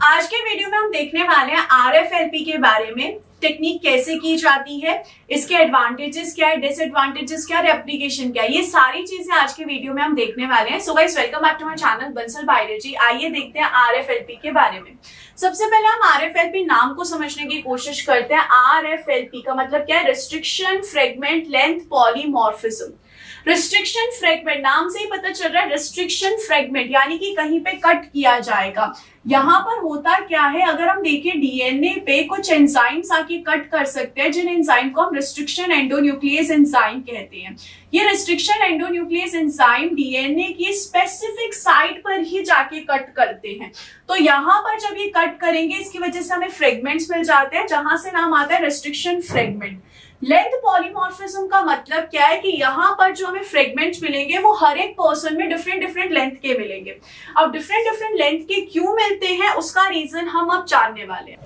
आज के वीडियो में हम देखने वाले हैं RFLP के बारे में। टेक्निक कैसे की जाती है, इसके एडवांटेजेस क्या है, डिसएडवांटेजेस क्या है, एप्लीकेशन क्या है, ये सारी चीजें आज के वीडियो में हम देखने वाले हैं। So guys, welcome back to my channel Bansal biology. आइए देखते हैं RFLP के बारे में। सबसे पहले हम RFLP नाम को समझने की कोशिश करते हैं। RFLP का मतलब क्या है? Restriction fragment length polymorphism. Restriction fragment, नाम से ही पता चल रहा है रिस्ट्रिक्शन फ्रेगमेंट, यानी कि कहीं पे कट किया जाएगा। यहाँ पर होता क्या है, अगर हम देखें डीएनए पे कुछ एंजाइम्स आके कट कर सकते हैं, जिन एंजाइम को हम रिस्ट्रिक्शन एंडोन्यूक्लियस एंजाइम कहते हैं। ये रिस्ट्रिक्शन एंडोन्यूक्लियस एंजाइम डीएनए की स्पेसिफिक साइट पर ही जाके कट करते हैं। तो यहाँ पर जब ये कट करेंगे, इसकी वजह से हमें फ्रेगमेंट्स मिल जाते हैं, जहां से नाम आता है रिस्ट्रिक्शन फ्रेगमेंट। लेंथ पॉलीमॉर्फिज्म का मतलब क्या है कि यहाँ पर जो हमें फ्रेगमेंट्स मिलेंगे वो हर एक पर्सन में डिफरेंट डिफरेंट लेंथ के मिलेंगे। अब डिफरेंट डिफरेंट लेंथ के क्यों मिलते हैं, उसका रीजन हम अब जानने वाले हैं।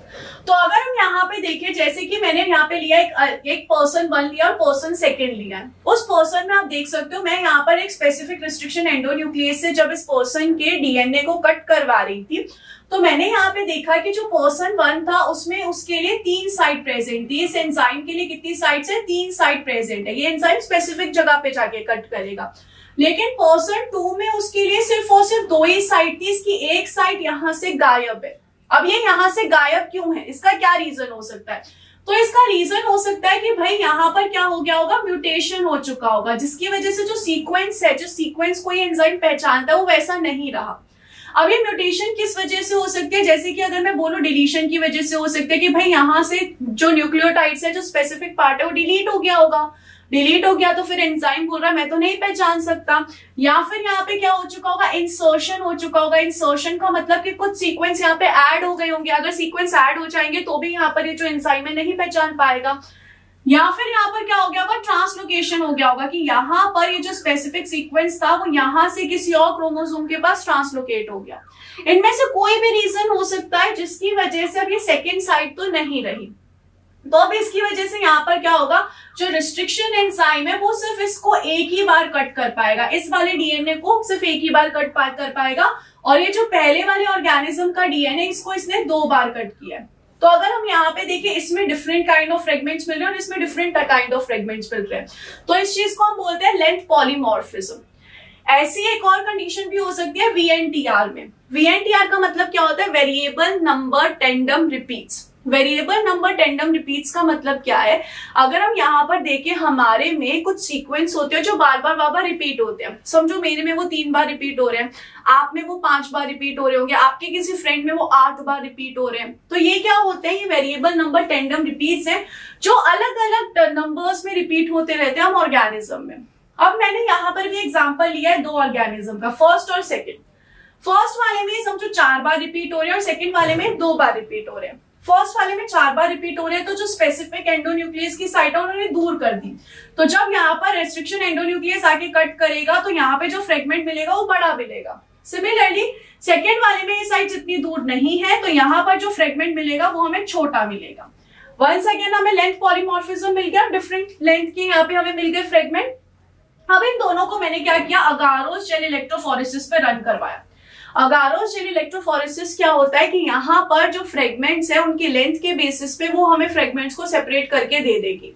तो अगर हम यहाँ पे देखें, जैसे कि मैंने यहाँ पे लिया एक पर्सन 1 लिया और पर्सन 2 लिया। उस पर्सन में आप देख सकते हो, मैं यहाँ पर एक स्पेसिफिक रिस्ट्रिक्शन एंडोन्यूक्लियस से जब इस पर्सन के डीएनए को कट करवा रही थी, तो मैंने यहाँ पे देखा कि जो पर्सन 1 था उसमें उसके लिए 3 साइट प्रेजेंट थी। इस एंजाइम के लिए कितनी साइट्स है? 3 साइट प्रेजेंट है। ये एंजाइम स्पेसिफिक जगह पे जाके कट करेगा। लेकिन पर्सन 2 में उसके लिए सिर्फ और सिर्फ 2 ही साइट थी। इसकी एक साइट यहाँ से गायब है। अब ये यहाँ से गायब क्यों है, इसका क्या रीजन हो सकता है? तो इसका रीजन हो सकता है कि भाई यहाँ पर क्या हो गया होगा, म्यूटेशन हो चुका होगा, जिसकी वजह से जो सीक्वेंस है, जो सीक्वेंस कोई एंजाइम पहचानता है, वो वैसा नहीं रहा। अब ये म्यूटेशन किस वजह से हो सकती है? जैसे कि अगर मैं बोलूं डिलीशन की वजह से हो सकती है कि भाई यहाँ से जो न्यूक्लियोटाइड्स है, जो स्पेसिफिक पार्ट है, वो डिलीट हो गया होगा। डिलीट हो गया तो फिर एंजाइम बोल रहा है मैं तो नहीं पहचान सकता। या फिर यहाँ पे क्या हो चुका होगा, इंसर्शन हो चुका होगा। इंसर्शन का मतलब कि कुछ सीक्वेंस यहाँ पे ऐड हो गए होंगे। अगर सीक्वेंस ऐड हो जाएंगे तो भी यहाँ पर ये जो एंजाइम है नहीं पहचान पाएगा। या फिर यहाँ पर क्या हो गया होगा, ट्रांसलोकेशन हो गया होगा कि यहाँ पर ये जो स्पेसिफिक सीक्वेंस था वो यहाँ से किसी और क्रोमोसोम के पास ट्रांसलोकेट हो गया। इनमें से कोई भी रीजन हो सकता है जिसकी वजह से अब ये सेकेंड साइट तो नहीं रही। तो अब इसकी वजह से यहाँ पर क्या होगा, जो रिस्ट्रिक्शन एंजाइम है वो सिर्फ इसको एक ही बार कट कर पाएगा। इस वाले डीएनए को सिर्फ एक ही बार कट कर पाएगा। और ये जो पहले वाले ऑर्गेनिज्म का डीएनए, इसको इसने 2 बार कट किया है। तो अगर हम यहाँ पे देखें, इसमें डिफरेंट काइंड ऑफ फ्रेगमेंट्स मिल रहे हैं और इसमें डिफरेंट काइंड ऑफ फ्रेगमेंट्स मिल रहे हैं। तो इस चीज को हम बोलते हैं लेंथ पॉलीमॉर्फिज्म। ऐसी एक और कंडीशन भी हो सकती है VNTR में। VNTR का मतलब क्या होता है? Variable number tandem repeats. Variable number tandem repeats का मतलब क्या है? अगर हम यहाँ पर देखें, हमारे में कुछ सीक्वेंस होते हैं जो बार बार रिपीट होते हैं। समझो मेरे में वो 3 बार रिपीट हो रहे हैं, आप में वो 5 बार रिपीट हो रहे होंगे, आपके किसी फ्रेंड में वो 8 बार रिपीट हो रहे हैं। तो ये क्या होते हैं? ये वेरिएबल नंबर टेंडम रिपीट्स हैं, जो अलग अलग नंबर्स में रिपीट होते रहते हैं हम ऑर्गेनिज्म में। अब मैंने यहाँ पर भी एग्जाम्पल लिया है 2 ऑर्गेनिज्म का, फर्स्ट और सेकेंड। फर्स्ट वाले में समझो 4 बार रिपीट हो रहे हैं और सेकेंड वाले में 2 बार रिपीट हो रहे हैं। फर्स्ट वाले में 4 बार रिपीट हो रहे हैं, तो जो स्पेसिफिक एंडोन्यूक्लियस की साइट है उन्होंने दूर कर दी। तो जब यहाँ पर रेस्ट्रिक्शन एंडोन्यूक्लियस आके कट करेगा तो यहाँ पे जो फ्रेगमेंट मिलेगा वो बड़ा मिलेगा। सिमिलरली सेकेंड वाले में ये साइट इतनी दूर नहीं है, तो यहाँ पर जो फ्रेगमेंट मिलेगा वो हमें छोटा मिलेगा। वंस अगेन हमें लेंथ पॉलीमॉर्फिज्म मिल गया, डिफरेंट लेंथ के यहाँ पे हमें मिल गए फ्रेगमेंट। अब इन दोनों को मैंने क्या किया, अगारोस जेल इलेक्ट्रोफोरेसिस पे रन करवाया। अगारोस जेल इलेक्ट्रोफोरेसिस क्या होता है कि यहाँ पर जो फ्रेगमेंट्स है उनकी लेंथ के बेसिस पे वो हमें फ्रेगमेंट्स को सेपरेट करके दे देगी।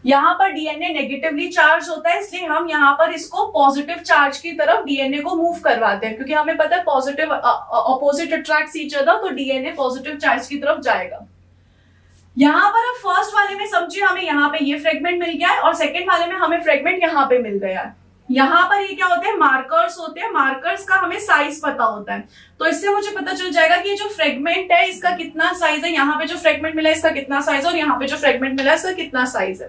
यहाँ पर डीएनए नेगेटिवली चार्ज होता है, इसलिए हम यहाँ पर इसको पॉजिटिव चार्ज की तरफ डीएनए को मूव करवाते हैं, क्योंकि हमें पता है positive opposite attracts each other, तो डीएनए पॉजिटिव चार्ज की तरफ जाएगा। यहाँ पर अब फर्स्ट वाले में समझिए हमें यहाँ पे ये फ्रेगमेंट मिल गया है और सेकेंड वाले में हमें फ्रेगमेंट यहाँ पे मिल गया है। यहाँ पर ये क्या होते हैं, मार्कर्स होते हैं। मार्कर्स का हमें साइज पता होता है, तो इससे मुझे पता चल जाएगा कि ये जो फ्रेगमेंट है इसका कितना साइज है, यहाँ पे जो फ्रेगमेंट मिला है इसका कितना साइज है, और यहाँ पे जो फ्रेगमेंट मिला है इसका कितना साइज है।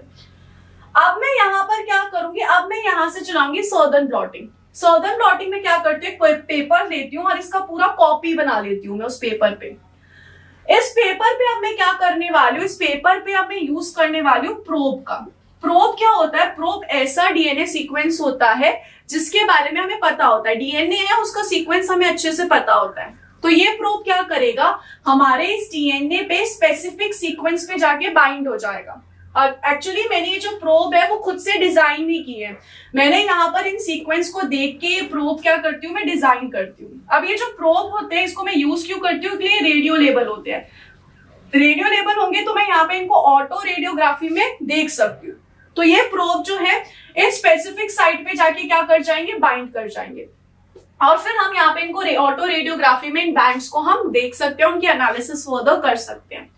अब मैं यहाँ पर क्या करूंगी, अब मैं यहाँ से चलाऊंगी सॉदर्न ब्लॉटिंग। सॉदर्न ब्लॉटिंग में क्या करती हूँ, पेपर लेती हूँ और इसका पूरा कॉपी बना लेती हूँ मैं उस पेपर पे। इस पेपर पे अब मैं क्या करने वाली हूँ, इस पेपर पे अब मैं यूज करने वाली हूँ प्रोब का। प्रोब क्या होता है? प्रोब ऐसा डीएनए सीक्वेंस होता है जिसके बारे में हमें पता होता है, डीएनए है उसका सीक्वेंस हमें अच्छे से पता होता है। तो ये प्रोब क्या करेगा, हमारे इस डीएनए पे स्पेसिफिक सीक्वेंस पे जाके बाइंड हो जाएगा। एक्चुअली मैंने ये जो प्रोब है वो खुद से डिजाइन नहीं की है। मैंने यहाँ पर इन सीक्वेंस को देख के ये प्रोब क्या करती हूँ, मैं डिजाइन करती हूँ। अब ये जो प्रोब होते हैं इसको मैं यूज क्यों करती हूँ, ये रेडियो लेबल होते हैं। रेडियो लेबल होंगे तो मैं यहाँ पे इनको ऑटो रेडियोग्राफी में देख सकती हूँ। तो ये प्रोब जो है एक स्पेसिफिक साइट पे जाके क्या कर जाएंगे, बाइंड कर जाएंगे, और फिर हम यहाँ पे इनको ऑटो रेडियोग्राफी में इन बैंड्स को हम देख सकते हैं, उनकी एनालिसिस फर्दर कर सकते हैं।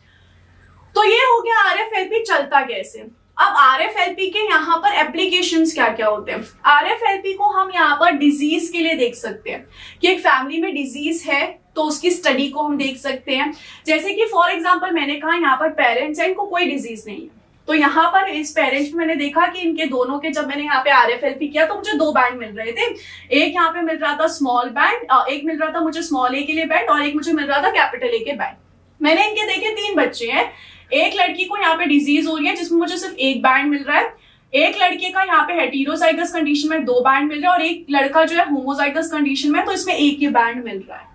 तो ये हो गया RFLP चलता कैसे। अब RFLP के यहाँ पर एप्लीकेशंस क्या क्या होते हैं। RFLP को हम यहाँ पर डिजीज के लिए देख सकते हैं कि एक फैमिली में डिजीज है तो उसकी स्टडी को हम देख सकते हैं। जैसे कि फॉर एग्जांपल मैंने कहा यहाँ पर पेरेंट्स हैं, इनको कोई डिजीज नहीं है, तो यहाँ पर इस पेरेंट्स में मैंने देखा कि इनके दोनों के, जब मैंने यहाँ पे RFLP किया तो मुझे 2 बैंड मिल रहे थे। एक यहाँ पे मिल रहा था स्मॉल बैंड, एक मिल रहा था मुझे स्मॉल ए के लिए बैंड, और एक मुझे मिल रहा था कैपिटल ए के बैंड। मैंने इनके देखे 3 बच्चे हैं। एक लड़की को यहाँ पे डिजीज हो रही है जिसमें मुझे सिर्फ 1 बैंड मिल रहा है। एक लड़के का यहाँ पे हेटेरोजाइगस कंडीशन में 2 बैंड मिल रहा है, और एक लड़का जो है होमोजाइगस कंडीशन में, तो इसमें 1 ही बैंड मिल रहा है।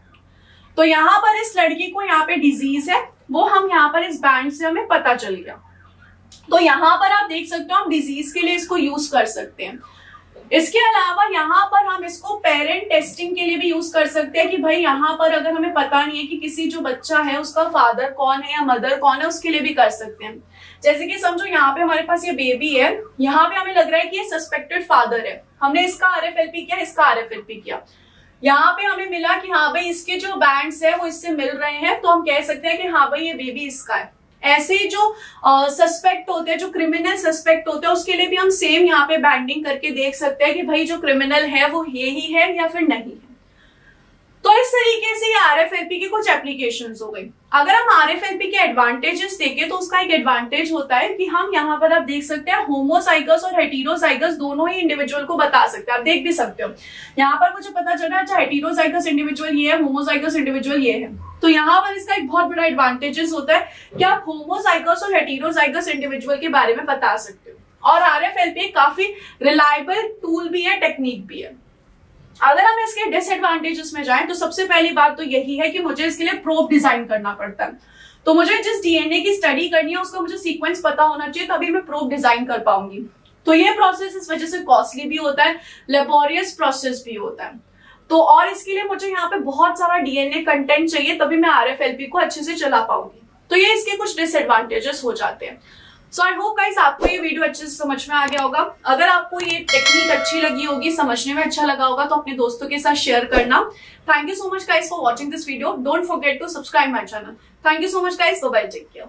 तो यहाँ पर इस लड़की को यहाँ पे डिजीज है, वो हम यहाँ पर इस बैंड से हमें पता चल गया। तो यहाँ पर आप देख सकते हो हम डिजीज के लिए इसको यूज कर सकते हैं। इसके अलावा यहाँ पर हम इसको पेरेंट टेस्टिंग के लिए भी यूज कर सकते हैं कि भाई यहाँ पर अगर हमें पता नहीं है कि किसी जो बच्चा है उसका फादर कौन है या मदर कौन है, उसके लिए भी कर सकते हैं। जैसे कि समझो यहाँ पे हमारे पास ये बेबी है, यहाँ पे हमें लग रहा है कि ये सस्पेक्टेड फादर है, हमने इसका RFLP किया, इसका RFLP किया, यहाँ पे हमें मिला कि हाँ भाई इसके जो बैंड्स है वो इससे मिल रहे हैं, तो हम कह सकते हैं कि हाँ भाई ये बेबी इसका है। ऐसे जो सस्पेक्ट होते हैं, जो क्रिमिनल सस्पेक्ट होते हैं, उसके लिए भी हम सेम यहाँ पे बैंडिंग करके देख सकते हैं कि भाई जो क्रिमिनल है वो ये ही है या फिर नहीं है। तो इस तरीके से ये RFLP की कुछ एप्लीकेशंस हो गई। अगर हम RFLP के एडवांटेजेस देखें तो उसका एक एडवांटेज होता है कि हम यहाँ पर आप देख सकते हैं होमोजाइगस और हेटेरोजाइगस दोनों ही इंडिविजुअल को बता सकते हैं, आप देख भी सकते हो। यहाँ पर मुझे पता चल रहा है अच्छा हेटेरोजाइगस इंडिविजुअल ये है, होमोजाइगस इंडिविजुअल ये है। तो यहाँ पर इसका एक बहुत बड़ा एडवांटेजेस होता है कि आप होमोजाइगस और हेटेरोजाइगस इंडिविजुअल के बारे में बता सकते हो। और RFLP काफी रिलायबल टूल भी है, टेक्निक भी है। अगर हम इसके डिसएडवांटेजेस में जाएं तो सबसे पहली बात तो यही है कि मुझे इसके लिए प्रोब डिजाइन करना पड़ता है। तो मुझे जिस DNA की स्टडी करनी है उसका मुझे सीक्वेंस पता होना चाहिए, तभी मैं प्रोब डिजाइन कर पाऊंगी। तो ये प्रोसेस इस वजह से कॉस्टली भी होता है, लेबोरियस प्रोसेस भी होता है। तो और इसके लिए मुझे यहाँ पे बहुत सारा DNA कंटेंट चाहिए, तभी मैं RFLP को अच्छे से चला पाऊंगी। तो ये इसके कुछ डिसएडवांटेजेस हो जाते हैं। सो आई होप गाइस आपको ये वीडियो अच्छे से समझ में आ गया होगा। अगर आपको ये टेक्निक अच्छी लगी होगी, समझने में अच्छा लगा होगा, तो अपने दोस्तों के साथ शेयर करना। Thank you so much guys for watching this video. Don't forget to subscribe my channel. Thank you so much guys, bye bye, take care.